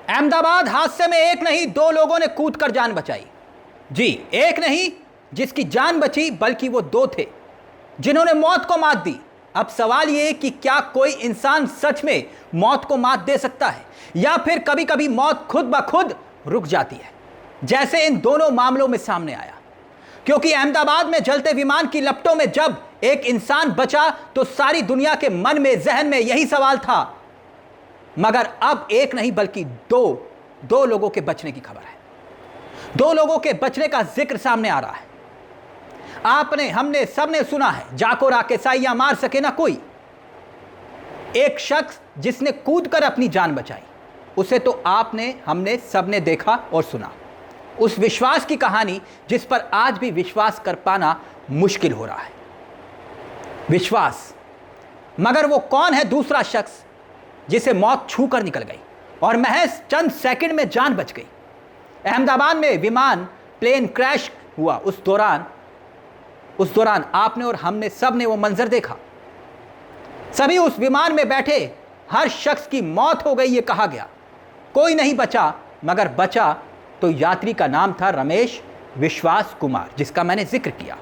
अहमदाबाद हादसे में एक नहीं दो लोगों ने कूदकर जान बचाई। जी, एक नहीं जिसकी जान बची, बल्कि वो दो थे जिन्होंने मौत को मात दी। अब सवाल यह कि क्या कोई इंसान सच में मौत को मात दे सकता है, या फिर कभी कभी मौत खुद ब खुद रुक जाती है, जैसे इन दोनों मामलों में सामने आया। क्योंकि अहमदाबाद में जलते विमान की लपटों में जब एक इंसान बचा तो सारी दुनिया के मन में, जहन में यही सवाल था। मगर अब एक नहीं बल्कि दो लोगों के बचने की खबर है। दो लोगों के बचने का जिक्र सामने आ रहा है। आपने, हमने, सबने सुना है, जाको राके साइया मार सके ना कोई। एक शख्स जिसने कूदकर अपनी जान बचाई, उसे तो आपने, हमने, सबने देखा और सुना। उस विश्वास की कहानी जिस पर आज भी विश्वास कर पाना मुश्किल हो रहा है। विश्वास। मगर वो कौन है दूसरा शख्स जिसे मौत छू कर निकल गई और महज चंद सेकंड में जान बच गई? अहमदाबाद में विमान, प्लेन क्रैश हुआ। उस दौरान आपने और हमने, सब ने वो मंजर देखा। सभी उस विमान में बैठे हर शख्स की मौत हो गई ये कहा गया। कोई नहीं बचा, मगर बचा तो यात्री का नाम था रमेश विश्वास कुमार, जिसका मैंने जिक्र किया।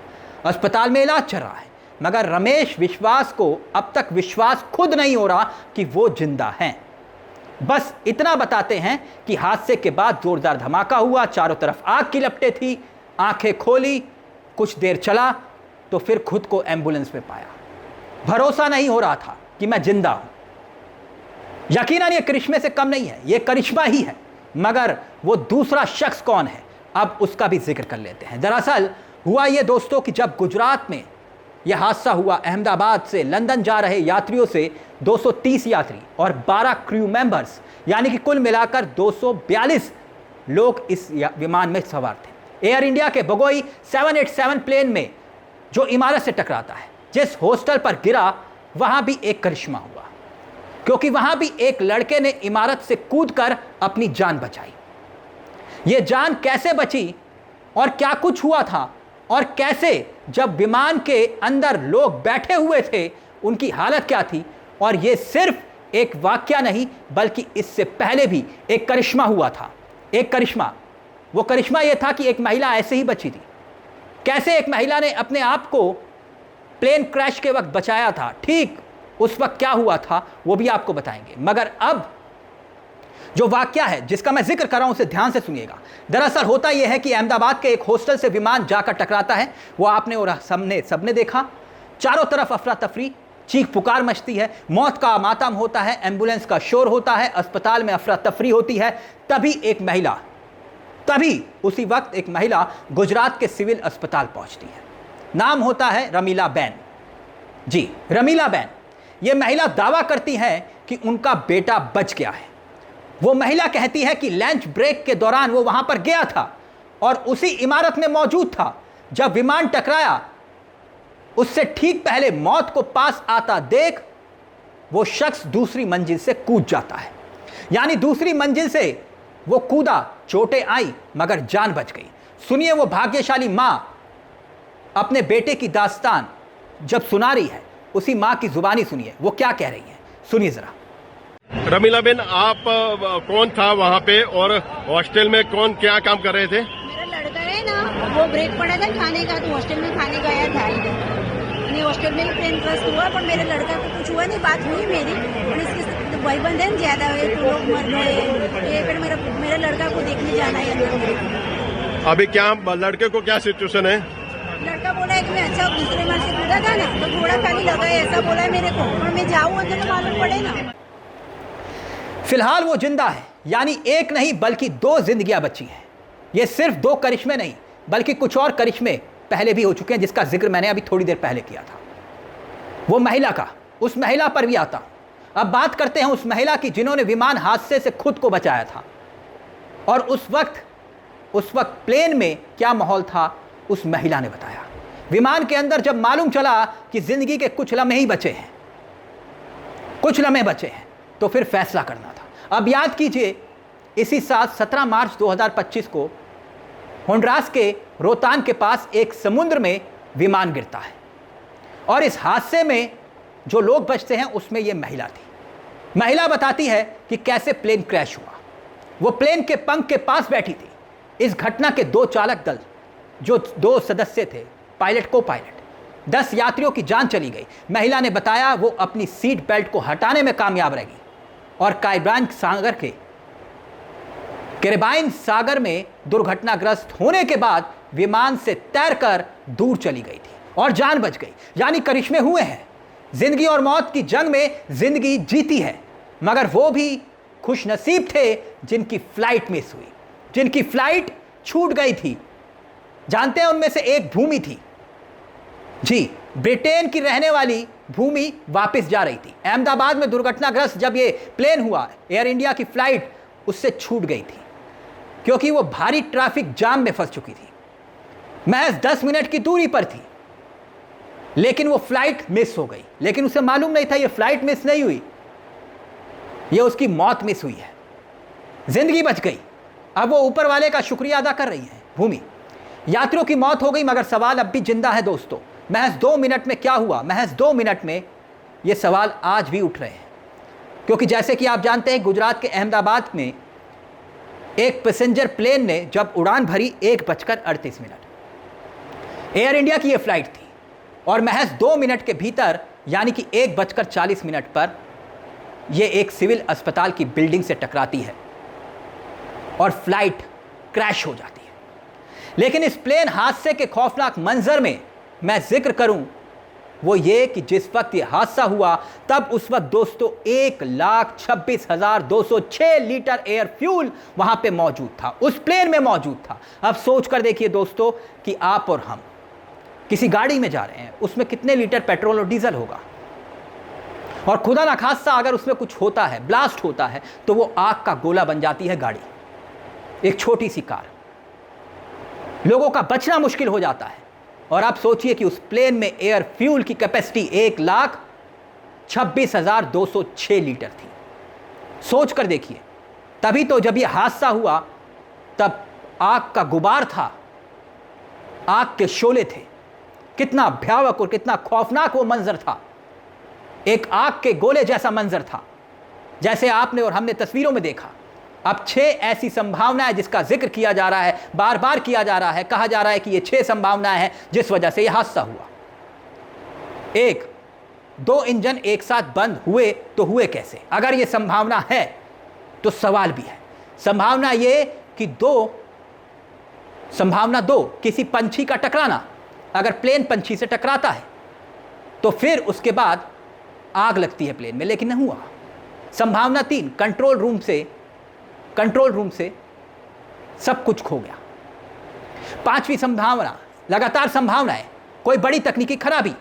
अस्पताल में इलाज चल रहा है, मगर रमेश विश्वास को अब तक विश्वास खुद नहीं हो रहा कि वो जिंदा हैं। बस इतना बताते हैं कि हादसे के बाद जोरदार धमाका हुआ, चारों तरफ आग की लपटें थी। आंखें खोली, कुछ देर चला तो फिर खुद को एम्बुलेंस में पाया। भरोसा नहीं हो रहा था कि मैं जिंदा हूं। यकीनन ये करिश्मे से कम नहीं है, ये करिश्मा ही है। मगर वो दूसरा शख्स कौन है, अब उसका भी जिक्र कर लेते हैं। दरअसल हुआ ये दोस्तों कि जब गुजरात में यह हादसा हुआ, अहमदाबाद से लंदन जा रहे यात्रियों से 230 यात्री और 12 क्रू मेंबर्स, यानी कि कुल मिलाकर 242 लोग इस विमान में सवार थे। एयर इंडिया के बगोई 787 प्लेन में जो इमारत से टकराता है, जिस हॉस्टल पर गिरा, वहां भी एक करिश्मा हुआ, क्योंकि वहां भी एक लड़के ने इमारत से कूदकर अपनी जान बचाई। यह जान कैसे बची और क्या कुछ हुआ था, और कैसे जब विमान के अंदर लोग बैठे हुए थे उनकी हालत क्या थी, और यह सिर्फ एक वाकया नहीं बल्कि इससे पहले भी एक करिश्मा हुआ था। एक करिश्मा, वो करिश्मा यह था कि एक महिला ऐसे ही बची थी। कैसे एक महिला ने अपने आप को प्लेन क्रैश के वक्त बचाया था, ठीक उस वक्त क्या हुआ था वो भी आपको बताएंगे। मगर अब जो वाकया है जिसका मैं जिक्र कर रहा हूं उसे ध्यान से सुनिएगा। दरअसल होता यह है कि अहमदाबाद के एक हॉस्टल से विमान जाकर टकराता है। वो आपने और सबने देखा। चारों तरफ अफरा तफरी, चीख पुकार मचती है, मौत का मातम होता है, एम्बुलेंस का शोर होता है, अस्पताल में अफरा तफरी होती है। तभी उसी वक्त एक महिला गुजरात के सिविल अस्पताल पहुंचती है। नाम होता है रमीला बेन। जी, रमीला बेन। यह महिला दावा करती है कि उनका बेटा बच गया है। वो महिला कहती है कि लंच ब्रेक के दौरान वो वहां पर गया था और उसी इमारत में मौजूद था जब विमान टकराया। उससे ठीक पहले मौत को पास आता देख वो शख्स दूसरी मंजिल से कूद जाता है। यानी दूसरी मंजिल से वो कूदा, चोटें आई मगर जान बच गई। सुनिए वो भाग्यशाली मां अपने बेटे की दास्तान जब सुना रही है, उसी मां की जुबानी सुनिए वो क्या कह रही है। सुनिए जरा। रमीला बेन, आप कौन था वहाँ पे और हॉस्टल में कौन क्या काम कर रहे थे? मेरा लड़का है ना, वो ब्रेक पड़ा था खाने का, तो हॉस्टल में खाने गया था इधर। हॉस्टल में ही प्लेन क्रैश हुआ, पर मेरे लड़का को कुछ हुआ नहीं। बात हुई मेरी, और इसके भाईबंद है ज्यादा हुए तो लोग मर गए। ये फिर मेरा लड़का को देखने जाना है अंदर। अभी क्या लड़के को क्या सिचुएशन है? लड़का बोला है कि मैं अच्छा दूसरे मार से कूदा था ना, तो थोड़ा खाली लगा है, ऐसा बोला है मेरे को। और मैं जाऊँ अंदर तो मालूम पड़े ना। फिलहाल वो जिंदा है, यानी एक नहीं बल्कि दो जिंदगियां बची हैं। ये सिर्फ दो करिश्मे नहीं बल्कि कुछ और करिश्मे पहले भी हो चुके हैं, जिसका जिक्र मैंने अभी थोड़ी देर पहले किया था। वो महिला का, उस महिला पर भी आता हूं। अब बात करते हैं उस महिला की जिन्होंने विमान हादसे से खुद को बचाया था। और उस वक्त प्लेन में क्या माहौल था, उस महिला ने बताया। विमान के अंदर जब मालूम चला कि जिंदगी के कुछ लम्हे ही बचे हैं, तो फिर फैसला करना था। अब याद कीजिए, इसी साल 17 मार्च 2025 को होंडुरास के रोहतांग के पास एक समुद्र में विमान गिरता है और इस हादसे में जो लोग बचते हैं उसमें यह महिला थी। महिला बताती है कि कैसे प्लेन क्रैश हुआ। वो प्लेन के पंख के पास बैठी थी। इस घटना के 2 चालक दल, जो 2 सदस्य थे, पायलट को पायलट, 10 यात्रियों की जान चली गई। महिला ने बताया वो अपनी सीट बेल्ट को हटाने में कामयाब रही और कैरिबियन सागर में दुर्घटनाग्रस्त होने के बाद विमान से तैरकर दूर चली गई थी और जान बच गई। यानी करिश्मे हुए हैं। जिंदगी और मौत की जंग में जिंदगी जीती है, मगर वो भी खुशनसीब थे जिनकी फ्लाइट मिस हुई, जिनकी फ्लाइट छूट गई थी। जानते हैं उनमें से एक भूमि थी। जी, ब्रिटेन की रहने वाली भूमि वापस जा रही थी। अहमदाबाद में दुर्घटनाग्रस्त जब ये प्लेन हुआ, एयर इंडिया की फ्लाइट उससे छूट गई थी क्योंकि वो भारी ट्रैफिक जाम में फंस चुकी थी। महज 10 मिनट की दूरी पर थी, लेकिन वो फ्लाइट मिस हो गई। लेकिन उसे मालूम नहीं था ये फ्लाइट मिस नहीं हुई, ये उसकी मौत मिस हुई है। जिंदगी बच गई। अब वो ऊपर वाले का शुक्रिया अदा कर रही है भूमि। यात्रियों की मौत हो गई, मगर सवाल अब भी जिंदा है दोस्तों। महज 2 मिनट में क्या हुआ, महज 2 मिनट में ये सवाल आज भी उठ रहे हैं। क्योंकि जैसे कि आप जानते हैं, गुजरात के अहमदाबाद में एक पैसेंजर प्लेन ने जब उड़ान भरी 1:38, एयर इंडिया की ये फ्लाइट थी, और महज 2 मिनट के भीतर यानी कि 1:40 पर यह एक सिविल अस्पताल की बिल्डिंग से टकराती है और फ्लाइट क्रैश हो जाती है। लेकिन इस प्लेन हादसे के खौफनाक मंजर में मैं जिक्र करूं वो ये कि जिस वक्त ये हादसा हुआ तब उस वक्त दोस्तों 1,26,206 लीटर एयर फ्यूल वहां पे मौजूद था, उस प्लेन में मौजूद था। अब सोच कर देखिए दोस्तों कि आप और हम किसी गाड़ी में जा रहे हैं, उसमें कितने लीटर पेट्रोल और डीजल होगा, और खुदा ना खास्ता अगर उसमें कुछ होता है, ब्लास्ट होता है, तो वो आग का गोला बन जाती है गाड़ी, एक छोटी सी कार। लोगों का बचना मुश्किल हो जाता है। और आप सोचिए कि उस प्लेन में एयर फ्यूल की कैपेसिटी 1,26,206 लीटर थी। सोच कर देखिए, तभी तो जब यह हादसा हुआ तब आग का गुबार था, आग के शोले थे। कितना भयावह और कितना खौफनाक वो मंजर था। एक आग के गोले जैसा मंजर था, जैसे आपने और हमने तस्वीरों में देखा। अब 6 ऐसी संभावनाएं जिसका जिक्र किया जा रहा है, बार बार किया जा रहा है, कहा जा रहा है कि ये 6 संभावनाएं हैं जिस वजह से यह हादसा हुआ। 1, 2 इंजन एक साथ बंद हुए तो हुए कैसे? अगर ये संभावना है तो सवाल भी है। संभावना ये कि संभावना 2 किसी पंछी का टकराना। अगर प्लेन पंछी से टकराता है तो फिर उसके बाद आग लगती है प्लेन में, लेकिन नहीं हुआ। संभावना 3, कंट्रोल रूम से सब कुछ खो गया। 5वीं संभावना, लगातार संभावनाएं, कोई बड़ी तकनीकी खराबी।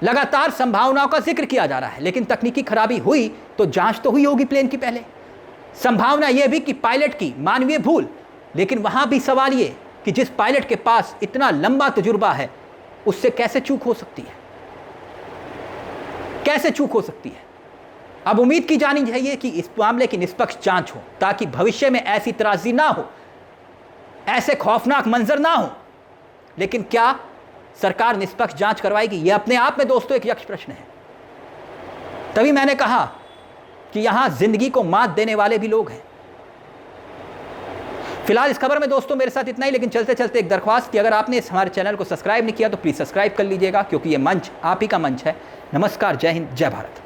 लगातार संभावनाओं का जिक्र किया जा रहा है, लेकिन तकनीकी खराबी हुई तो जांच तो हुई होगी प्लेन की पहले। संभावना यह भी कि पायलट की मानवीय भूल, लेकिन वहां भी सवाल यह कि जिस पायलट के पास इतना लंबा तजुर्बा है उससे कैसे चूक हो सकती है, कैसे चूक हो सकती है। अब उम्मीद की जानी चाहिए कि इस मामले की निष्पक्ष जांच हो, ताकि भविष्य में ऐसी त्रासदी ना हो, ऐसे खौफनाक मंजर ना हो। लेकिन क्या सरकार निष्पक्ष जांच करवाएगी? यह अपने आप में दोस्तों एक यक्ष प्रश्न है। तभी मैंने कहा कि यहां जिंदगी को मात देने वाले भी लोग हैं। फिलहाल इस खबर में दोस्तों मेरे साथ इतना ही, लेकिन चलते चलते एक दरख्वास्त कि अगर आपने हमारे चैनल को सब्सक्राइब नहीं किया तो प्लीज़ सब्सक्राइब कर लीजिएगा, क्योंकि ये मंच आप ही का मंच है। नमस्कार, जय हिंद, जय भारत।